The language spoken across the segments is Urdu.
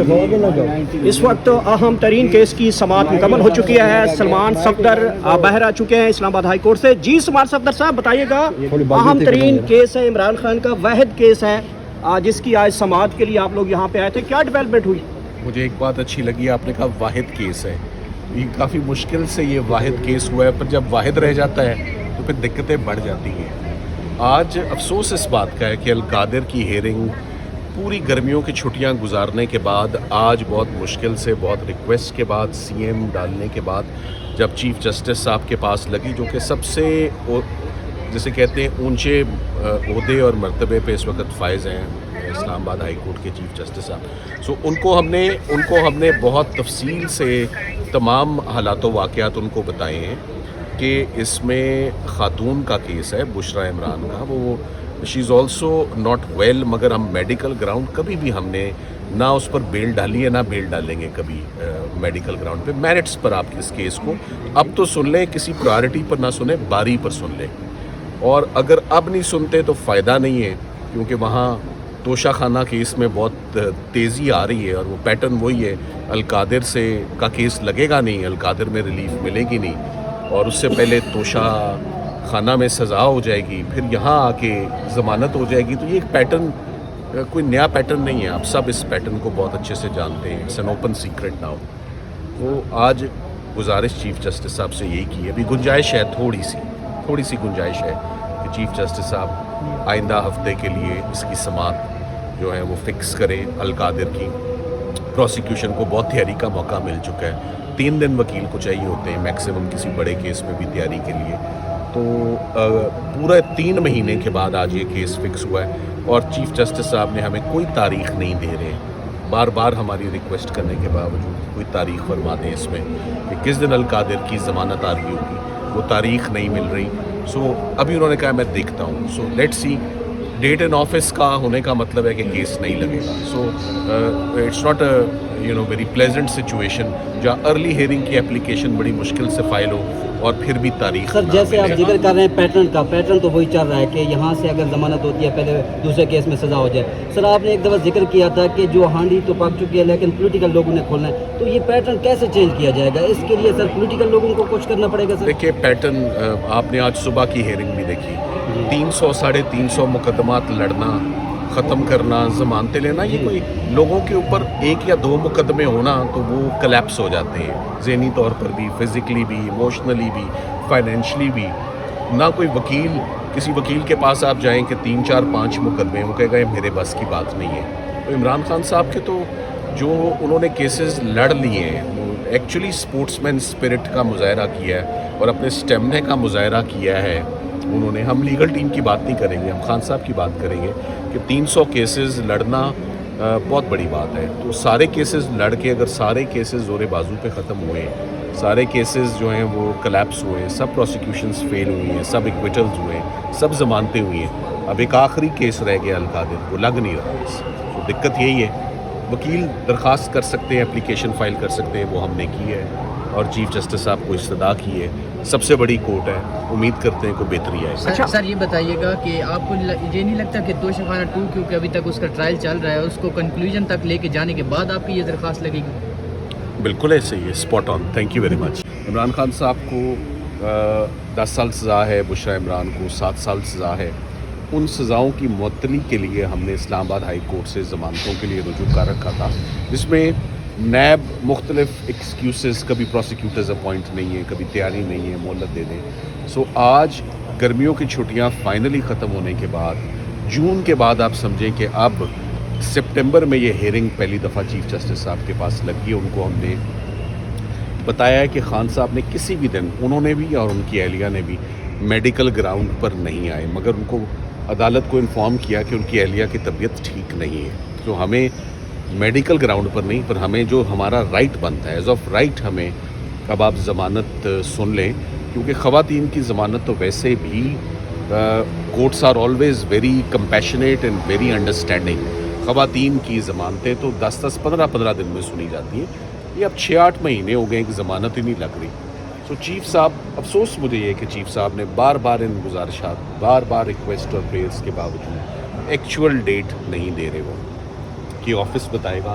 اس وقت اہم ترین کیس کی سماعت مکمل ہو چکی ہے. سلمان صفدر باہر آ چکے ہیں اسلام آباد ہائی کورٹ سے. جی سلمان صفدر صاحب بتائیے گا, اہم ترین کیس ہے, عمران خان کا واحد کیس ہے جس کی آج سماعت کے لیے آپ لوگ یہاں پہ آئے تھے, کیا ڈیولپمنٹ ہوئی؟ مجھے ایک بات اچھی لگی, آپ نے کہا واحد کیس ہے. یہ کافی مشکل سے یہ واحد کیس ہوا ہے, پر جب واحد رہ جاتا ہے تو پھر دقتیں بڑھ جاتی ہیں. آج افسوس اس بات کا ہے کہ القادر کی ہیئرنگ پوری گرمیوں کی چھٹیاں گزارنے کے بعد آج بہت مشکل سے, بہت ریکویسٹ کے بعد, سی ایم ڈالنے کے بعد جب چیف جسٹس صاحب کے پاس لگی, جو کہ سب سے جسے کہتے ہیں اونچے عہدے اور مرتبے پہ اس وقت فائز ہیں اسلام آباد ہائی کورٹ کے چیف جسٹس صاحب. سو ان کو ہم نے بہت تفصیل سے تمام حالات و واقعات ان کو بتائے ہیں کہ اس میں خاتون کا کیس ہے, بشرا عمران کا, وہ شی از آلسو ناٹ ویل, مگر ہم میڈیکل گراؤنڈ کبھی بھی ہم نے نہ اس پر بیل ڈالی ہے نہ بیل ڈالیں گے کبھی میڈیکل گراؤنڈ پہ. میرٹس پر آپ اس کیس کو اب تو سن لیں, کسی پرائرٹی پر نہ سنیں, باری پر سن لیں. اور اگر اب نہیں سنتے تو فائدہ نہیں ہے, کیونکہ وہاں توشہ خانہ کیس میں بہت تیزی آ رہی ہے اور وہ پیٹرن وہی ہے, القادر سے کا کیس لگے گا نہیں, القادر میں ریلیف ملے گی نہیں, اور اس سے پہلے توشہ خانہ میں سزا ہو جائے گی, پھر یہاں آ کے ضمانت ہو جائے گی. تو یہ ایک پیٹرن کوئی نیا پیٹرن نہیں ہے, آپ سب اس پیٹرن کو بہت اچھے سے جانتے ہیں. It's an open secret now. وہ آج گزارش چیف جسٹس صاحب سے یہی کی ہے, ابھی گنجائش ہے, تھوڑی سی گنجائش ہے کہ چیف جسٹس صاحب آئندہ ہفتے کے لیے اس کی سماعت جو ہے وہ فکس کریں. القادر کی پروسیکیوشن کو بہت تیاری کا موقع مل چکا ہے, 3 دن وکیل کو چاہیے ہوتے ہیں میکسیمم کسی بڑے کیس میں بھی تیاری کے لیے. تو پورا 3 مہینے کے بعد آج یہ کیس فکس ہوا ہے, اور چیف جسٹس صاحب نے ہمیں کوئی تاریخ نہیں دے رہے, بار بار ہماری ریکویسٹ کرنے کے باوجود کوئی تاریخ فرما دیں اس میں کہ کس دن القادر کی ضمانت آ رہی ہوگی, وہ تاریخ نہیں مل رہی. سو ابھی انہوں نے کہا میں دیکھتا ہوں. So let see, date in office کا ہونے کا مطلب ہے کہ کیس نہیں لگے گا. So it's not very pleasant situation جہاں ارلی ہیئرنگ کی اپلیکیشن بڑی مشکل سے فائل ہو اور پھر بھی تاریخ. سر جیسے آپ ذکر کر رہے ہیں پیٹرن تو وہی چل رہا ہے کہ یہاں سے اگر ضمانت ہوتی ہے پہلے دوسرے کیس میں سزا ہو جائے. سر آپ نے ایک دفعہ ذکر کیا تھا کہ جو ہانڈی تو پک چکی ہے لیکن پولیٹیکل لوگوں نے کھولنا ہے, تو یہ پیٹرن کیسے چینج کیا جائے گا؟ اس کے لیے سر پولیٹیکل لوگوں کو کچھ کرنا پڑے گا. سر دیکھیے پیٹرن آپ نے آج صبح کی ہیئرنگ بھی دیکھی, 300 350 مقدمات لڑنا, ختم کرنا, ضمانتیں لینا, یہ کوئی لوگوں کے اوپر 1 یا 2 مقدمے ہونا تو وہ کلیپس ہو جاتے ہیں, ذہنی طور پر بھی, فزیکلی بھی, ایموشنلی بھی, فائنینشلی بھی. نہ کوئی وکیل, کسی وکیل کے پاس آپ جائیں کہ 3 4 5 مقدمے, وہ کہے گا یہ میرے بس کی بات نہیں ہے. تو عمران خان صاحب کے تو جو انہوں نے کیسز لڑ لیے ہیں وہ ایکچولی اسپورٹس مین اسپرٹ کا مظاہرہ کیا ہے اور اپنے اسٹیمنے کا مظاہرہ کیا ہے انہوں نے. ہم لیگل ٹیم کی بات نہیں کریں گے, ہم خان صاحب کی بات کریں گے کہ 300 کیسز لڑنا بہت بڑی بات ہے. تو سارے کیسز لڑ کے اگر سارے کیسز زور بازو پہ ختم ہوئے, سارے کیسز جو ہیں وہ کلیپس ہوئے, سب پروسیکیوشنز فیل ہوئی ہیں, سب ایکویٹلز ہوئے ہیں, سب ضمانتیں ہوئی ہیں, اب ایک آخری کیس رہ گیا القادر, وہ لگ نہیں رہا. تو دقت یہی ہے, وکیل درخواست کر سکتے ہیں, اپلیکیشن فائل کر سکتے ہیں, وہ ہم نے کی ہے اور چیف جسٹس صاحب کو استدعا کی ہے. سب سے بڑی کورٹ ہے, امید کرتے ہیں کوئی بہتری آئے. اچھا سر یہ بتائیے گا کہ آپ کو یہ نہیں لگتا کہ توشہ خانہ 2 کیونکہ ابھی تک اس کا ٹرائل چل رہا ہے, اس کو کنکلوژن تک لے کے جانے کے بعد آپ کی یہ درخواست لگے گی؟ بالکل ایسے ہی ہے, spot on, thank you very much. Imran Khan صاحب کو 10 سال سزا ہے, بشرا عمران کو 7 سال سزا ہے. ان سزاؤں کی معطلی کے لیے ہم نے اسلام آباد ہائی کورٹ سے ضمانتوں کے لیے رجوع کر رکھا تھا, جس میں نیب مختلف ایکسکیوزز, کبھی پروسیکیوٹرز اپوائنٹ نہیں ہے, کبھی تیاری نہیں ہے, مہلت دے دیں. سو آج گرمیوں کی چھٹیاں فائنلی ختم ہونے کے بعد, جون کے بعد آپ سمجھیں کہ اب سپٹمبر میں یہ ہیئرنگ پہلی دفعہ چیف جسٹس صاحب کے پاس لگی ہے. ان کو ہم نے بتایا ہے کہ خان صاحب نے کسی بھی دن, انہوں نے بھی اور ان کی اہلیہ نے بھی, میڈیکل گراؤنڈ پر نہیں آئے, مگر ان کو عدالت کو انفارم کیا کہ ان کی اہلیہ کی طبیعت ٹھیک نہیں ہے. تو ہمیں میڈیکل گراؤنڈ پر نہیں, پر ہمیں جو ہمارا رائٹ بنتا ہے, ایز آف رائٹ ہمیں اب آپ ضمانت سن لیں, کیونکہ خواتین کی ضمانت تو ویسے بھی courts are always very compassionate and very understanding. خواتین کی ضمانتیں تو 10 15 دن میں سنی جاتی ہیں, یہ اب 6-8 مہینے ہو گئے کہ ضمانت ہی نہیں لگ رہی. تو چیف صاحب, افسوس مجھے یہ کہ چیف صاحب نے بار بار ان گزارشات, بار بار ریکویسٹ اور پریئرس کے باوجود ایکچوئل ڈیٹ نہیں دے رہے. وہ کہ آفس بتائے گا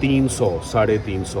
300, 350